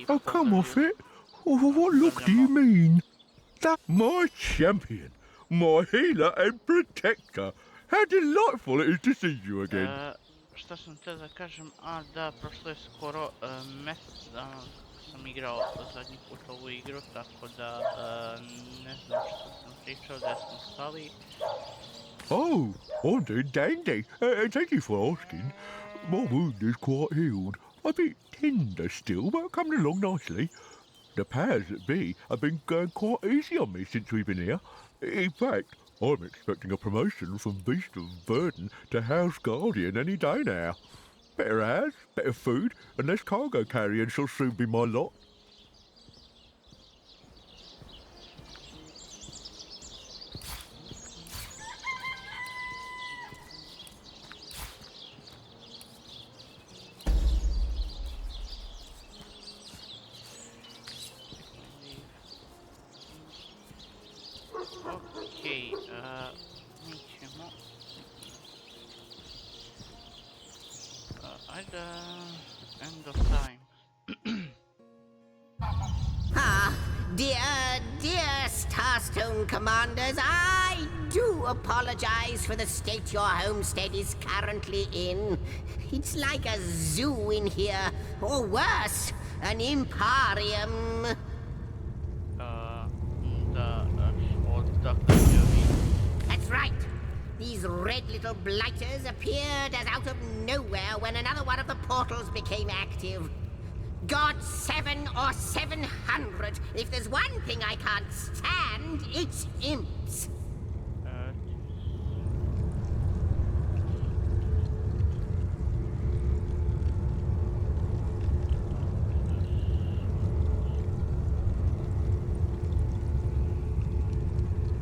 Oh, come off it. Oh, what look do you mean? That's my champion, my healer and protector. How delightful it is to see you again. Šta sam te da kažem, a da, prošlo je skoro mjesec dana kako sam igrao zadnji put ovu igru, tako da ne znam što sam pričao, da smo stali. Oh, I'm doing dandy. Thank you for asking. My wound is quite healed. A bit tender still, but coming along nicely. The powers that be have been going quite easy on me since we've been here. In fact, I'm expecting a promotion from Beast of Burden to House Guardian any day now. Better house, better food, and less cargo carrying shall soon be my lot. Okej, mi ćemo... Ajde... End of time. Dear Starstone commanders, I do apologize for the state your homestead is currently in. It's like a zoo in here, or worse, an emporium. That's right. These red little blighters appeared as out of nowhere when another one of the portals became active. God 7 or 700. If there's one thing I can't stand, it's imps.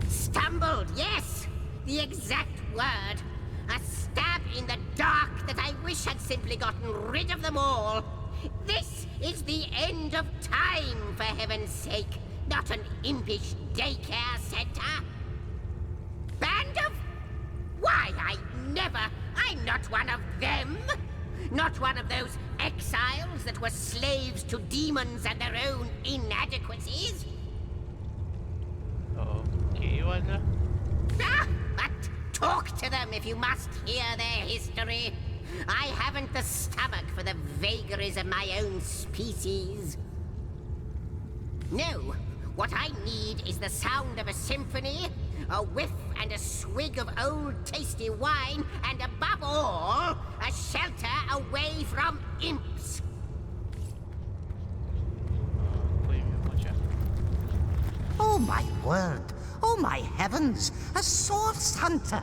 Stumbled, yes! The exact word. A stab in the dark that I wish had simply gotten rid of them all. This is the end of time, for heaven's sake. Not an impish daycare center. Band of... Why, I'm not one of them. Not one of those exiles that were slaves to demons and their own inadequacies. Okay, what? But talk to them if you must hear their history. I haven't the stomach for the vagaries of my own species. No, what I need is the sound of a symphony, a whiff and a swig of old tasty wine, and above all, a shelter away from imps. Oh my word! Oh my heavens! A source hunter!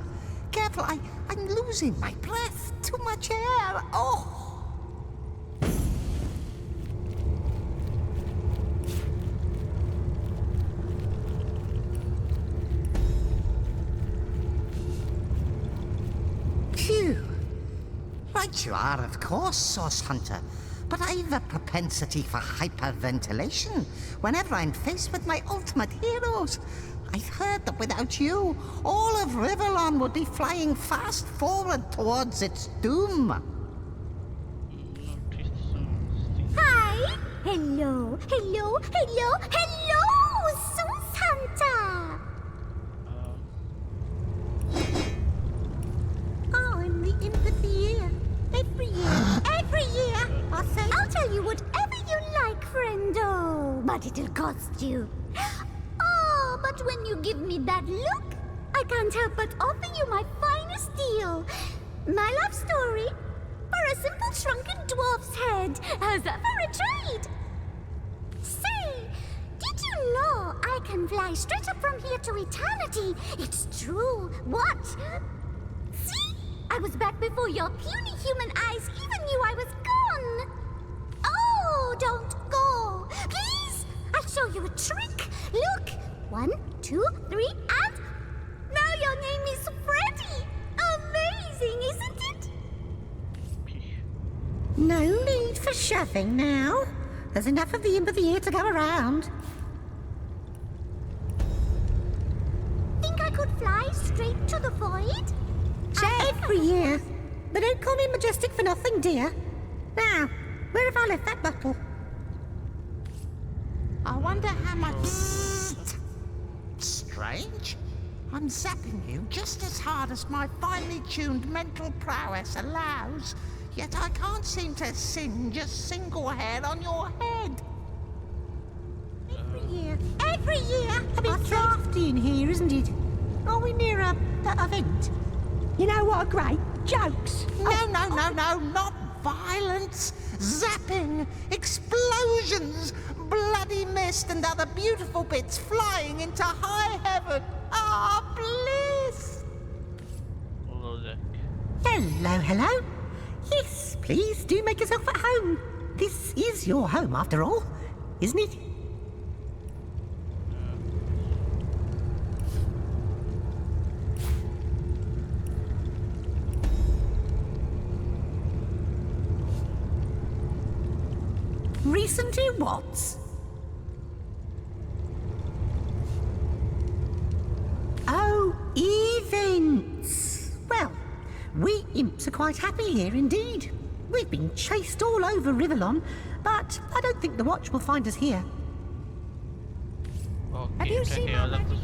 Careful, I'm losing my breath. Too much air. Oh! Phew! Right you are, of course, source hunter. But I've a propensity for hyperventilation whenever I'm faced with my ultimate heroes. I've heard that without you, all of Riverlon would be flying fast forward towards its doom. Hi! Hello, hello, hello, hello, Source Hunter! I'm the imp of the year. Every year, I'll tell you whatever you like, friendo, but it'll cost you. But when you give me that look, I can't help but offer you my finest deal. My love story for a simple shrunken dwarf's head. How's that for a trade? Say, did you know I can fly straight up from here to eternity? It's true. What? See? I was back before your puny human eyes even knew I was gone. Oh, don't go. Please, I'll show you a trick. Look. 1, 2, 3, and... Now your name is Freddy! Amazing, isn't it? No need for shoving now. There's enough of the imp of the year to go around. Think I could fly straight to the void? Every year. But don't call me majestic for nothing, dear. Now, where have I left that bottle? I wonder how much... Psst. Strange. I'm zapping you just as hard as my finely tuned mental prowess allows, yet I can't seem to singe a single hair on your head. Every year. A bit drafty in here, isn't it? Are we near a event? You know what are great? Jokes. No, not violence. Zapping, explosions, bloody mist and other beautiful bits flying into high heaven. Ah, bliss! Hello. Yes, please do make yourself at home. This is your home after all, isn't it? Recently what? Oh, events. Well, we imps are quite happy here indeed. We've been chased all over Rivellon, but I don't think the watch will find us here. Have you seen our magic?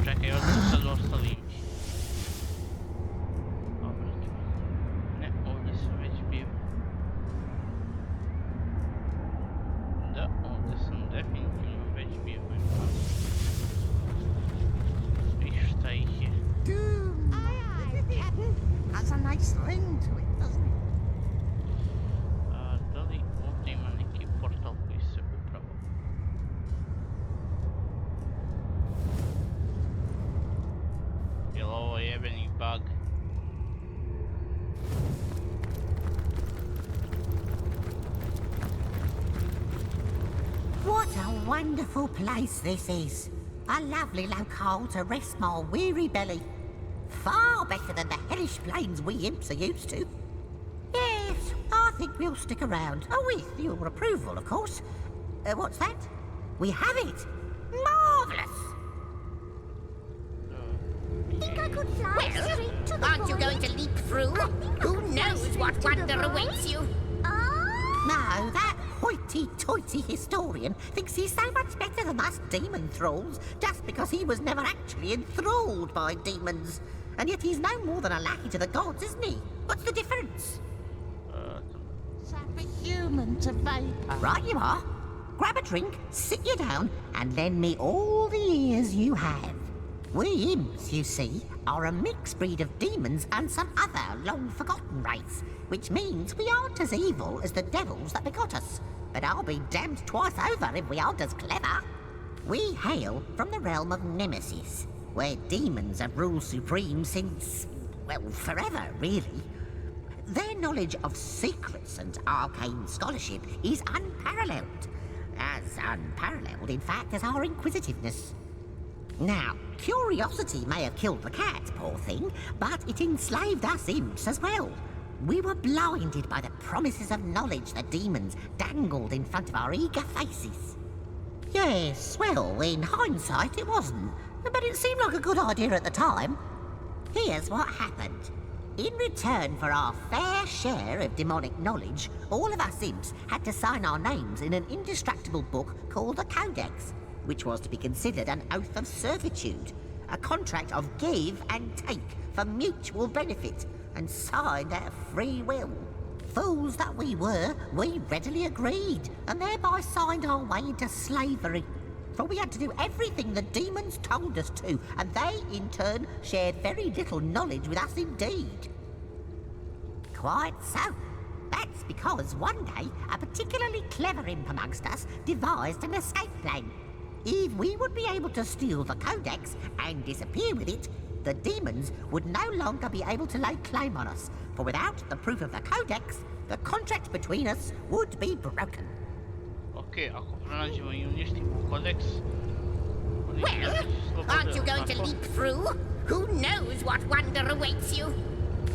Čekaj, ovdje su sad ostali imći. Ne, ovdje sam već bio. Da, ovdje sam definitivno već bio. I šta ih je? Has a nice ring to it, doesn't it? Da li ovdje ima neki portal koji se upravo? Jel ovo jebeni bug? What a wonderful place this is. A lovely locale to rest my weary belly. Far better than the hellish plains we imps are used to. Yes, I think we'll stick around. With your approval, of course. What's that? We have it. Marvellous. Think I could fly Well, straight to the aren't you void? going to leap through? Who knows what wonder awaits you? No, that hoity-toity historian thinks he's so much better than us demon thralls just because he was never actually enthralled by demons. And yet he's no more than a lackey to the gods, isn't he? What's the difference? Zap a human to vapor. Right you are. Grab a drink, sit you down, and lend me all the ears you have. We imps, you see, are a mixed breed of demons and some other long-forgotten race, which means we aren't as evil as the devils that begot us. But I'll be damned twice over if we aren't as clever. We hail from the realm of Nemesis, where demons have ruled supreme since, well, forever, really. Their knowledge of secrets and arcane scholarship is unparalleled. As unparalleled, in fact, as our inquisitiveness. Now, curiosity may have killed the cat, poor thing, but it enslaved us imps as well. We were blinded by the promises of knowledge the demons dangled in front of our eager faces. Yes, well, in hindsight it wasn't, but it seemed like a good idea at the time. Here's what happened. In return for our fair share of demonic knowledge, all of us imps had to sign our names in an indestructible book called a Codex, which was to be considered an oath of servitude, a contract of give and take for mutual benefit, and signed out of free will. Fools that we were, we readily agreed, and thereby signed our way into slavery. For we had to do everything the demons told us to, and they, in turn, shared very little knowledge with us indeed. Quite so. That's because one day, a particularly clever imp amongst us devised an escape plan. If we would be able to steal the Codex and disappear with it, the demons would no longer be able to lay claim on us, for without the proof of the Codex, the contract between us would be broken. Okay, ako pronađemo I uništimo kodeks... Well, aren't you going to leap through? Who knows what wonder awaits you?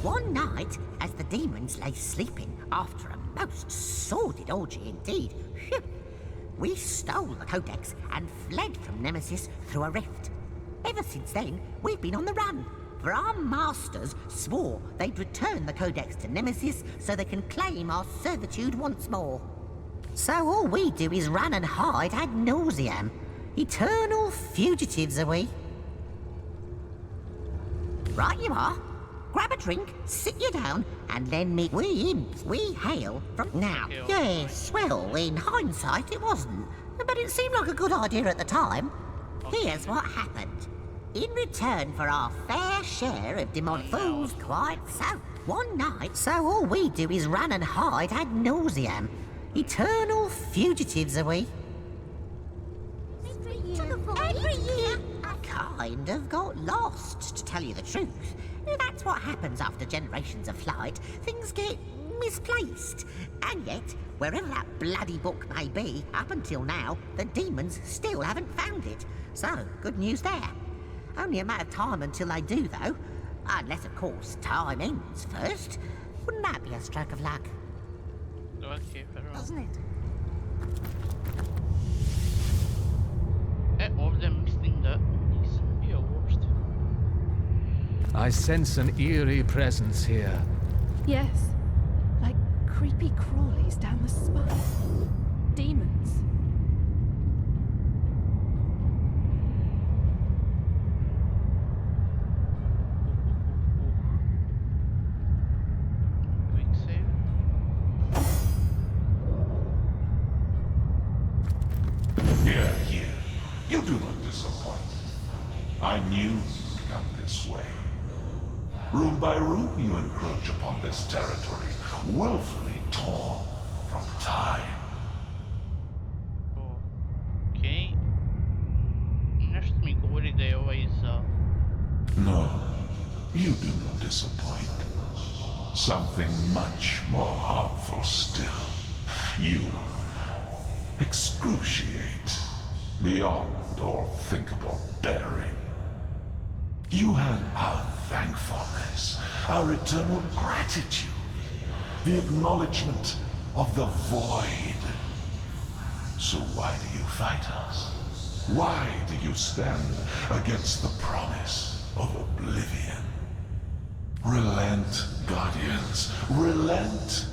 One night, as the demons lay sleeping after a most sordid orgy indeed, We stole the Codex and fled from Nemesis through a rift. Ever since then, we've been on the run. For our masters swore they'd return the Codex to Nemesis so they can claim our servitude once more. So all we do is run and hide ad nauseam. Eternal fugitives are we. Right you are. Grab a drink, sit you down, and lend me... We imps, we hail from... Now, yes, well, in hindsight it wasn't. But it seemed like a good idea at the time. Here's what happened. In return for our fair share of demonic fools, quite so. One night, so all we do is run and hide ad nauseam. Eternal fugitives are we. Every year. Kind of got lost, to tell you the truth. That's what happens after generations of flight. Things get misplaced. And yet, wherever that bloody book may be, up until now, the demons still haven't found it. So, good news there. Only a matter of time until they do, though. Unless, of course, time ends first. Wouldn't that be a stroke of luck? Doesn't it? Ovdje mislim da nisam bio uopšte. I sense an eerie presence here. Yes, like creepy crawlies down the spine. Demons. Quick save. Here, here. You do not disappoint. I knew you'd come this way. Room by room, you encroach upon this territory, willfully torn from time. Okej. Nešto mi govori da je ovaj za... No, you do not disappoint. Something much more harmful still. You excruciate beyond all thinkable bearing. You have our thankfulness, our eternal gratitude, the acknowledgement of the void. So why do you fight us? Why do you stand against the promise of oblivion? Relent, Guardians, relent.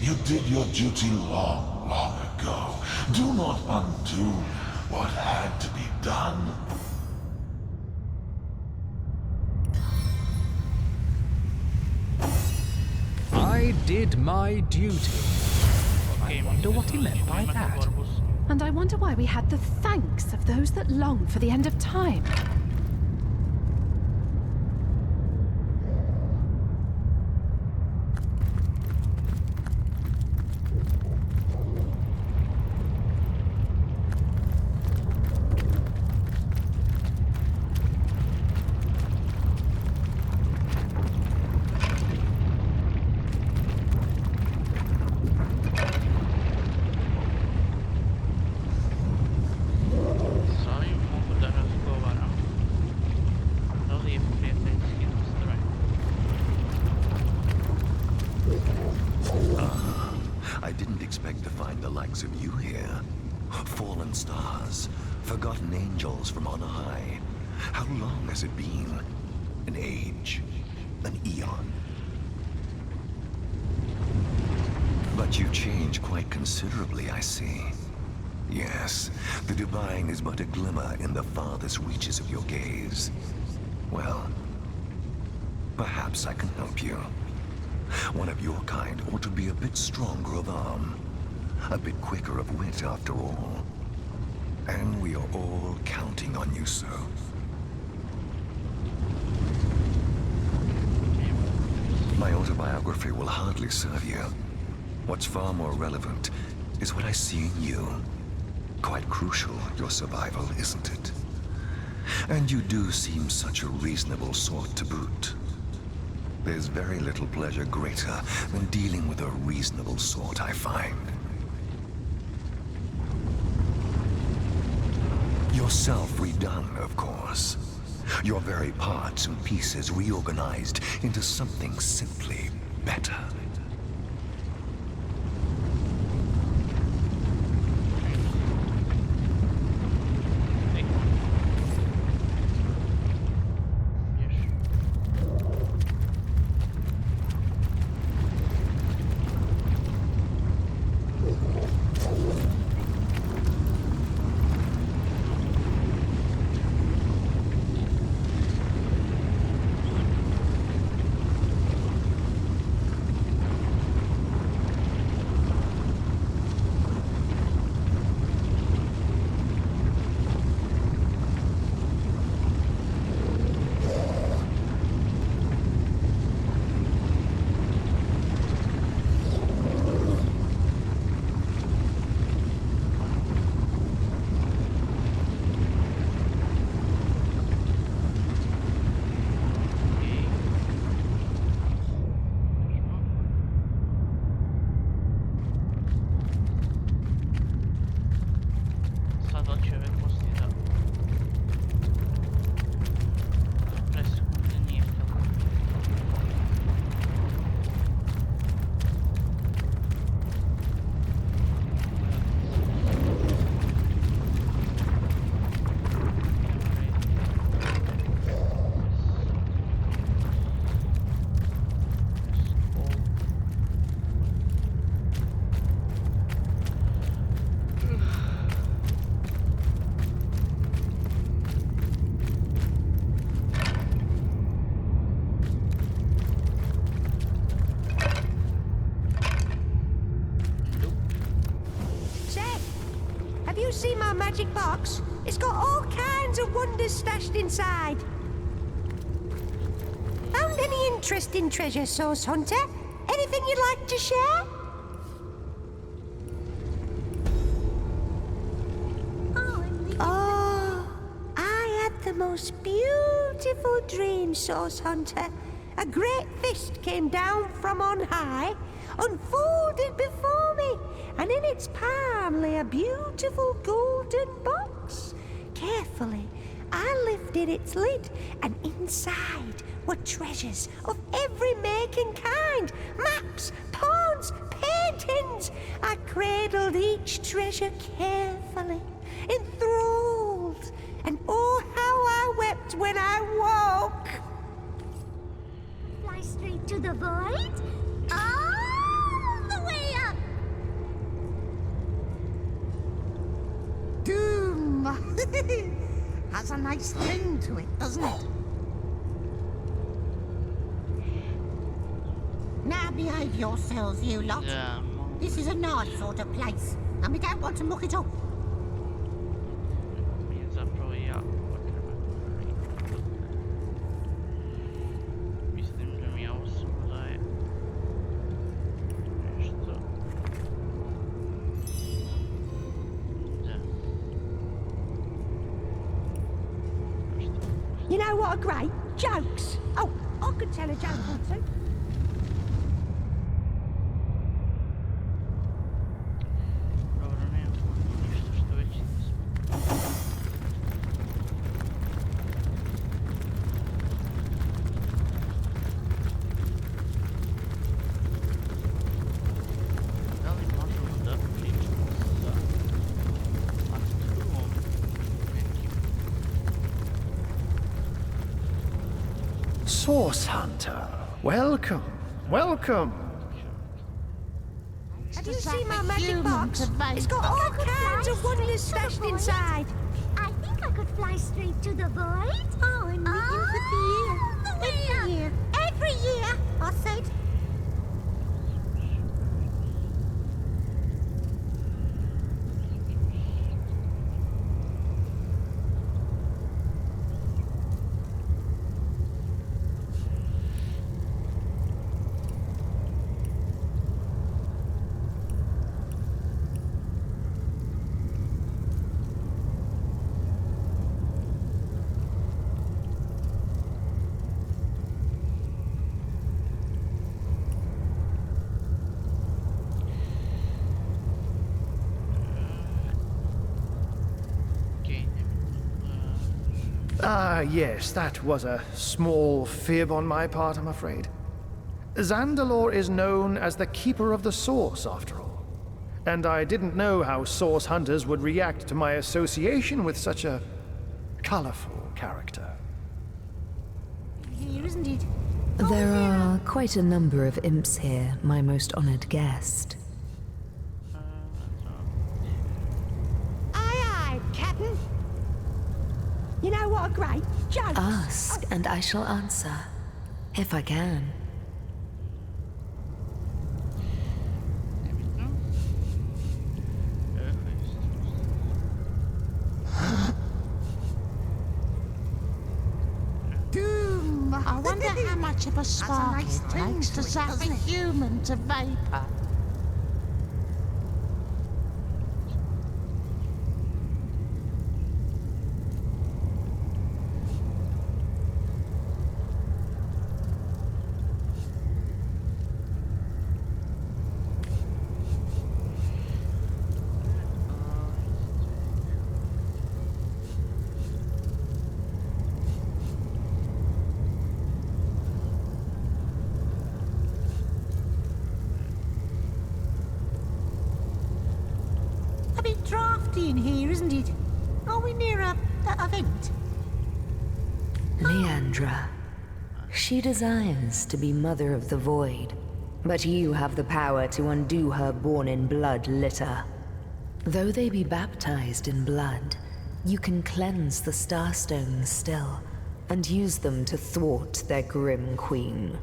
You did your duty long, long ago. Do not undo what had to be done. I did my duty. I wonder what he meant by that. And I wonder why we had the thanks of those that long for the end of time. I didn't expect to find the likes of you here. Fallen stars, forgotten angels from on high. How long has it been? An age, an eon. But you've changed quite considerably, I see. Yes, the divine is but a glimmer in the farthest reaches of your gaze. Well, perhaps I can help you. One of your kind ought to be a bit stronger of arm, a bit quicker of wit after all. And we are all counting on you, sir. My autobiography will hardly serve you. What's far more relevant is what I see in you. Quite crucial, your survival, isn't it? And you do seem such a reasonable sort to boot. There's very little pleasure greater than dealing with a reasonable sort, I find. Yourself redone, of course. Your very parts and pieces reorganized into something simply better. A da li će ove kosti da... Presekunde nije htjela. Have you seen my magic box? It's got all kinds of wonders stashed inside. Found any interesting treasure, Source Hunter? Anything you'd like to share? Oh, I had the most beautiful dream, Source Hunter. A great fist came down from on high, unfolded before me, and in its palm lay a beautiful golden box. Carefully, I lifted its lid, and inside were treasures of every make and kind. Maps, pawns, paintings. I cradled each treasure carefully, enthralled, and oh, how I wept when I woke. Fly straight to the void? All the way up! Doom! Has a nice ring to it, doesn't it? Now behave yourselves, you lot. Yeah. This is a nice sort of place, and we don't want to muck it up. Zapravo ja potreban. Mislim da mi je ovo samo daje nešto. Da. You know what are great? Jokes. Oh, I could tell a joke or two. Dobro, nemamo ništa što već nismo. Da li možemo da pričamo sa Arturom nekim? Source Hunter, welcome, welcome. Have you seen my magic box? It's got all kinds of wonders stashed inside. I think I could fly straight to the void. Oh, and we can put the year. Every year. Every year. I said. Ah, yes, that was a small fib on my part, I'm afraid. Zandalore is known as the Keeper of the Source, after all. And I didn't know how Source Hunters would react to my association with such a colorful character. Here, isn't it? There are quite a number of imps here, my most honored guest. Aye, aye, Captain. You know what are great? Jokes. Ask, and I shall answer, if I can. Doom. I wonder how much of a spark nice it ring takes to to it, zap a doesn't it? human to vapor. drafty in here, isn't it? Are we near a vent? Leandra. She desires to be Mother of the Void, but you have the power to undo her born-in-blood litter. Though they be baptized in blood, you can cleanse the Starstones still, and use them to thwart their grim queen.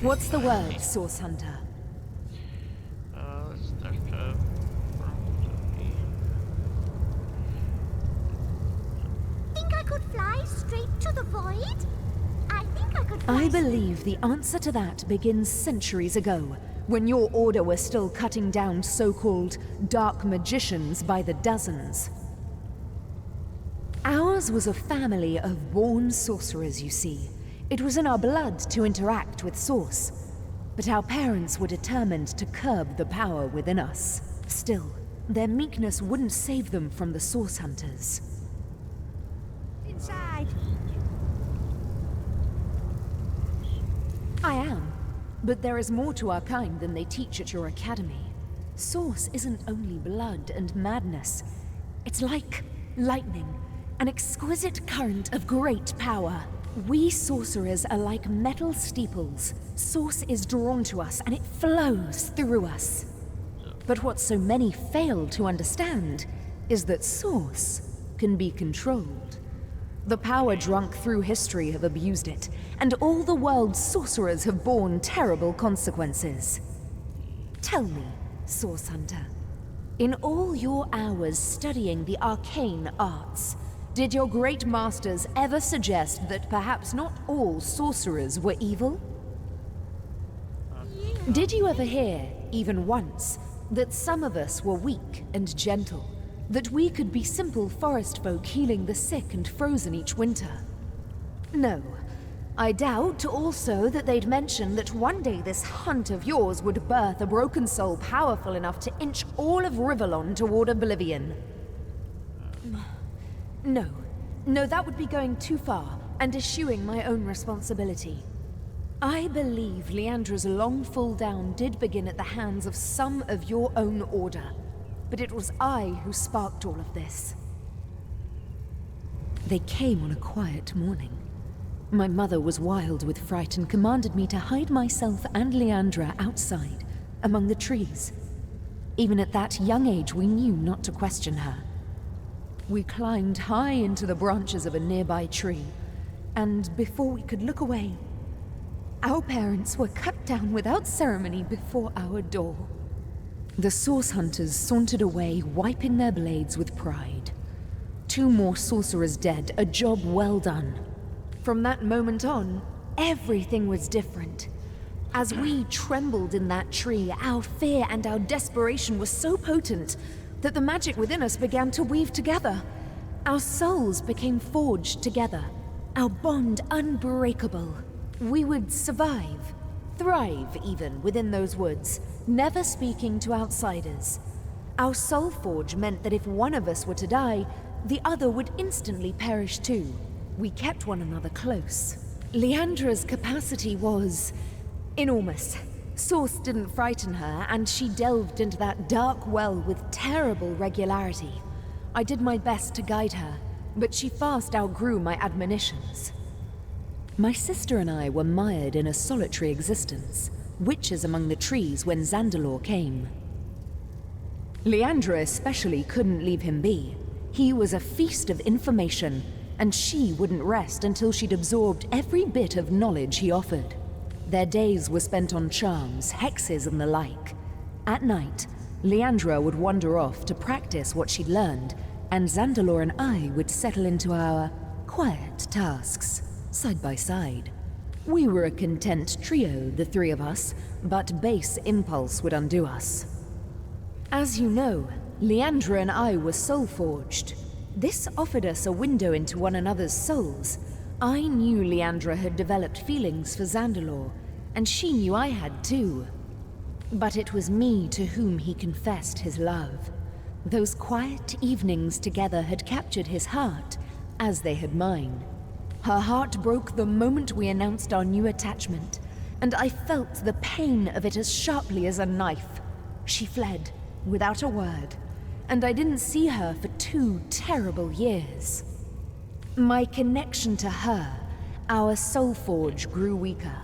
What's the word, Source Hunter? Let's start Think I could fly straight to the void? I think I could fly. I believe the answer to that begins centuries ago, when your order was still cutting down so-called dark magicians by the dozens. Ours was a family of born sorcerers, you see. It was in our blood to interact with Source, but our parents were determined to curb the power within us. Still, their meekness wouldn't save them from the Source Hunters. Inside. I am, but there is more to our kind than they teach at your academy. Source isn't only blood and madness. It's like lightning, an exquisite current of great power. We sorcerers are like metal steeples. Source is drawn to us and it flows through us. But what so many fail to understand is that Source can be controlled. The power drunk through history have abused it, and all the world's sorcerers have borne terrible consequences. Tell me, Source Hunter, in all your hours studying the arcane arts, did your great masters ever suggest that perhaps not all sorcerers were evil? Did you ever hear, even once, that some of us were weak and gentle? That we could be simple forest folk healing the sick and frozen each winter? No. I doubt also that they'd mention that one day this hunt of yours would birth a broken soul powerful enough to inch all of Rivellon toward oblivion. No, that would be going too far and eschewing my own responsibility. I believe Leandra's long fall down did begin at the hands of some of your own order, but it was I who sparked all of this. They came on a quiet morning. My mother was wild with fright and commanded me to hide myself and Leandra outside, among the trees. Even at that young age, we knew not to question her. We climbed high into the branches of a nearby tree, and before we could look away, our parents were cut down without ceremony before our door. The Source Hunters sauntered away, wiping their blades with pride. 2 more sorcerers dead, a job well done. From that moment on, everything was different. As we trembled in that tree, our fear and our desperation were so potent that the magic within us began to weave together. Our souls became forged together, our bond unbreakable. We would survive, thrive even, within those woods, never speaking to outsiders. Our soul forge meant that if one of us were to die, the other would instantly perish too. We kept one another close. Leandra's capacity was enormous. Source didn't frighten her, and she delved into that dark well with terrible regularity. I did my best to guide her, but she fast outgrew my admonitions. My sister and I were mired in a solitary existence, witches among the trees when Zandalor came. Leandra especially couldn't leave him be. He was a feast of information, and she wouldn't rest until she'd absorbed every bit of knowledge he offered. Their days were spent on charms, hexes, and the like. At night, Leandra would wander off to practice what she'd learned, and Zandalor and I would settle into our quiet tasks, side by side. We were a content trio, the 3 of us, but base impulse would undo us. As you know, Leandra and I were soul-forged. This offered us a window into one another's souls. I knew Leandra had developed feelings for Zandalor, and she knew I had too. But it was me to whom he confessed his love. Those quiet evenings together had captured his heart, as they had mine. Her heart broke the moment we announced our new attachment, and I felt the pain of it as sharply as a knife. She fled, without a word, and I didn't see her for 2 terrible years. My connection to her, our soul forge, grew weaker.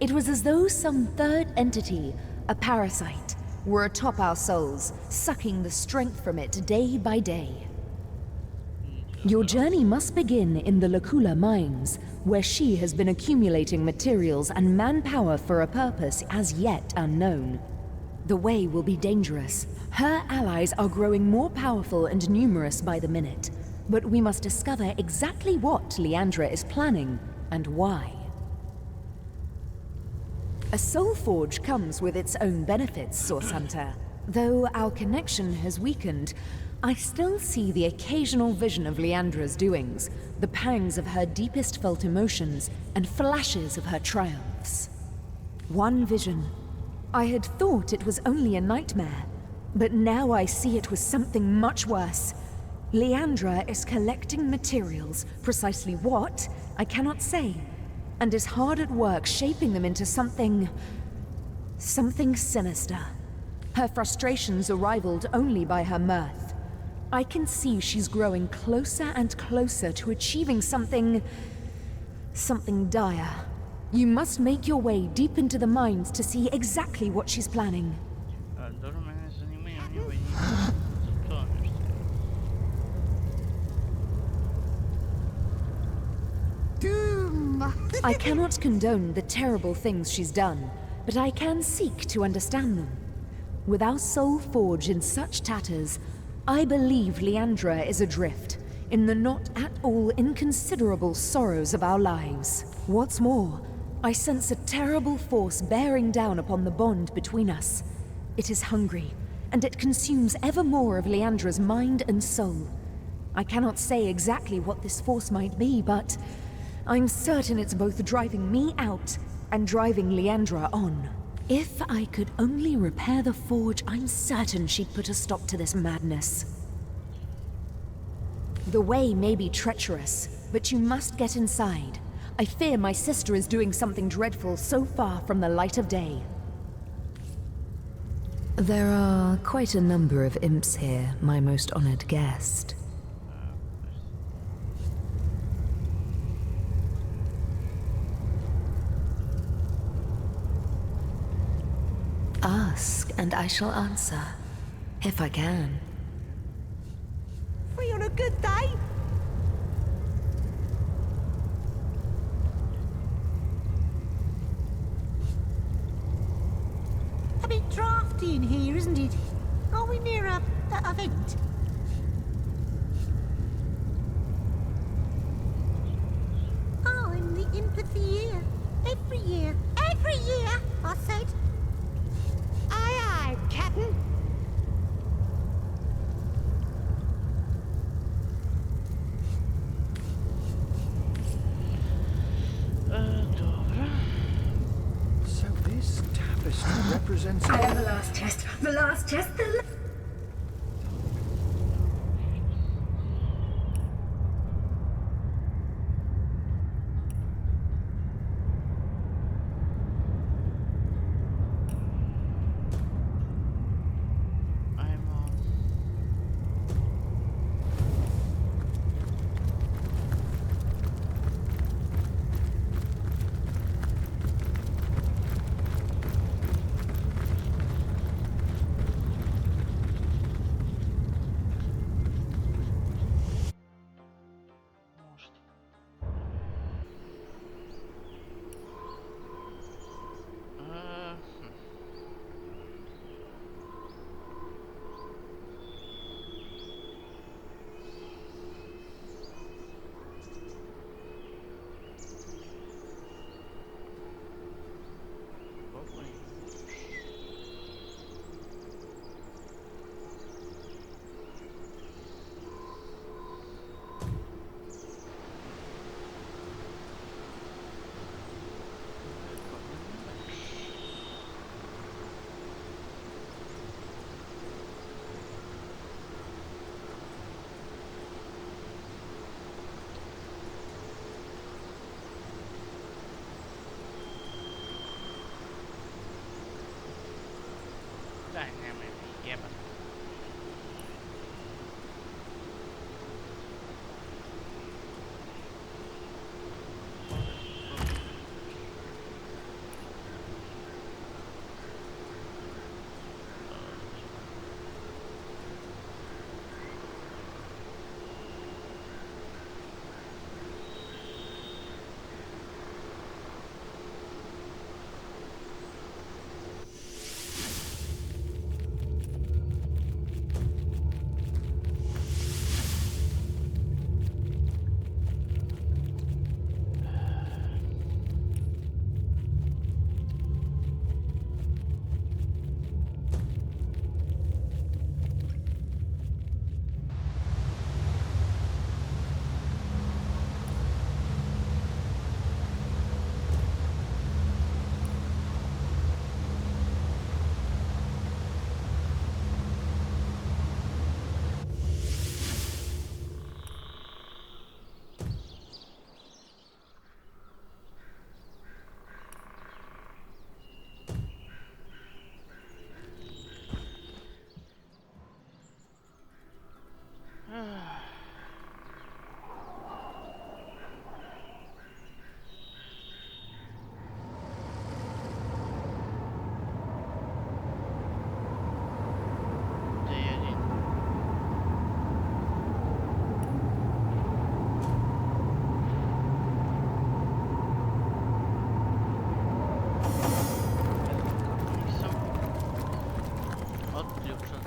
It was as though some third entity, a parasite, were atop our souls, sucking the strength from it day by day. Your journey must begin in the Lacula mines, where she has been accumulating materials and manpower for a purpose as yet unknown. The way will be dangerous. Her allies are growing more powerful and numerous by the minute, but we must discover exactly what Leandra is planning and why. A soul forge comes with its own benefits, Source Hunter. Though our connection has weakened, I still see the occasional vision of Leandra's doings, the pangs of her deepest felt emotions, and flashes of her triumphs. One vision. I had thought it was only a nightmare, but now I see it was something much worse. Leandra is collecting materials, precisely what, I cannot say, and is hard at work shaping them into something sinister. Her frustrations are rivaled only by her mirth. I can see she's growing closer and closer to achieving something dire. You must make your way deep into the mines to see exactly what she's planning. I cannot condone the terrible things she's done, but I can seek to understand them. With our soul forge in such tatters, I believe Leandra is adrift in the not at all inconsiderable sorrows of our lives. What's more, I sense a terrible force bearing down upon the bond between us. It is hungry, and it consumes ever more of Leandra's mind and soul. I cannot say exactly what this force might be, but I'm certain it's both driving me out and driving Leandra on. If I could only repair the forge, I'm certain she'd put a stop to this madness. The way may be treacherous, but you must get inside. I fear my sister is doing something dreadful so far from the light of day. There are quite a number of imps here, my most honored guest. Ask, and I shall answer, if I can. Free on a good day? A bit drafty in here, isn't it? Are we near a event? I'm the imp of the year. Every year. Every year, I said. Aye, aye, Captain. Dobra. So this tapestry represents... I have the last test. The last test. Jebat.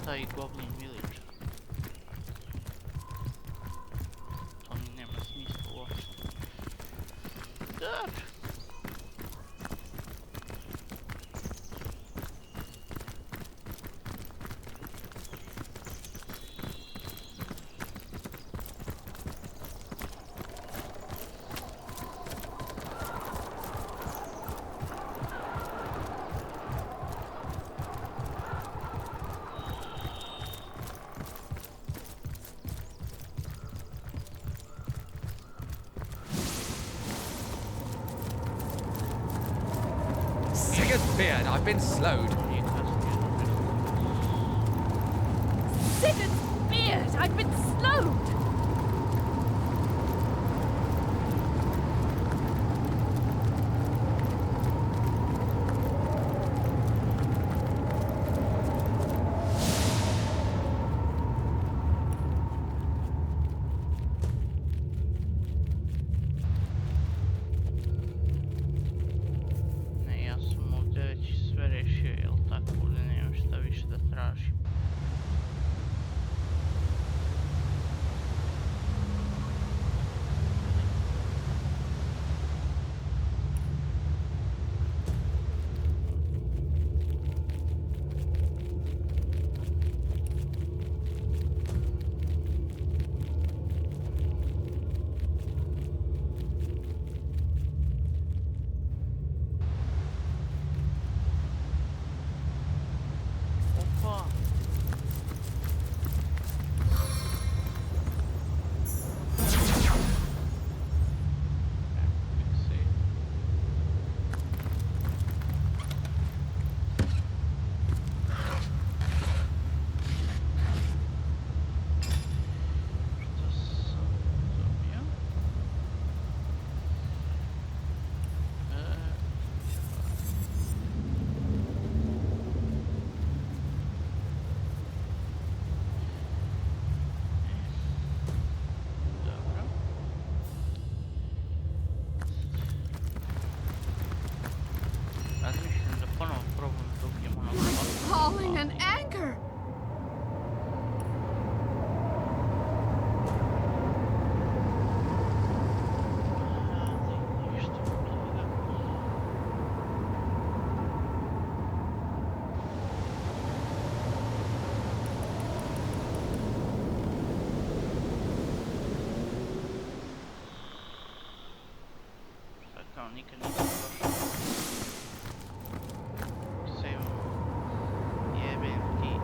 Taj goblin village. To mi nema smisla uopšte. Dobro. Beard, I've been slowed. Sidon's beard! I've been slowed! Hauling an anchor! Nikad nisam došao. Sejmo. Jebem ti.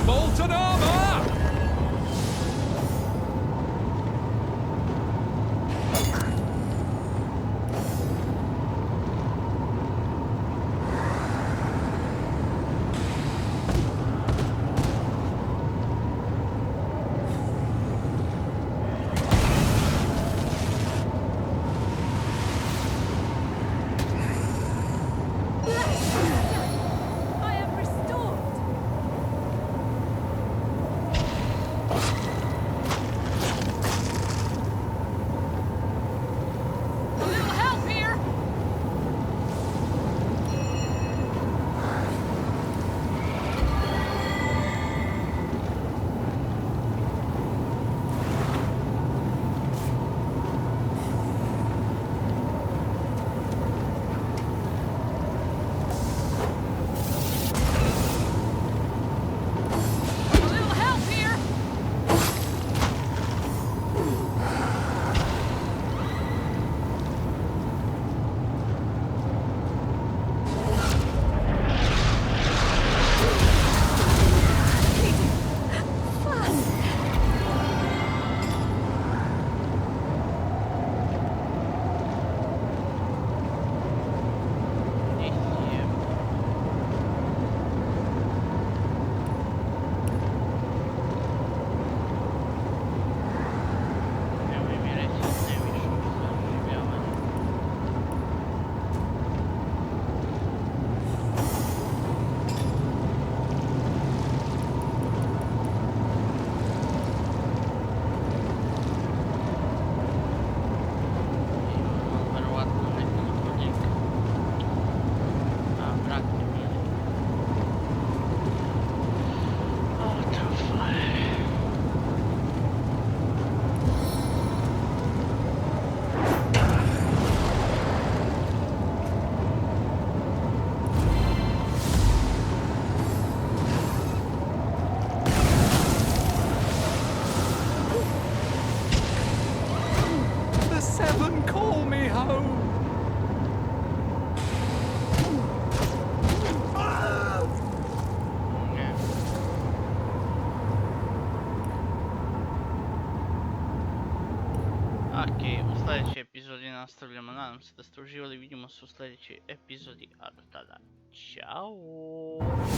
molten armor! U sljedećoj epizodi nastavljamo, nadam se da ste uživali, vidimo se u sljedećoj epizodi, a do tada, čao!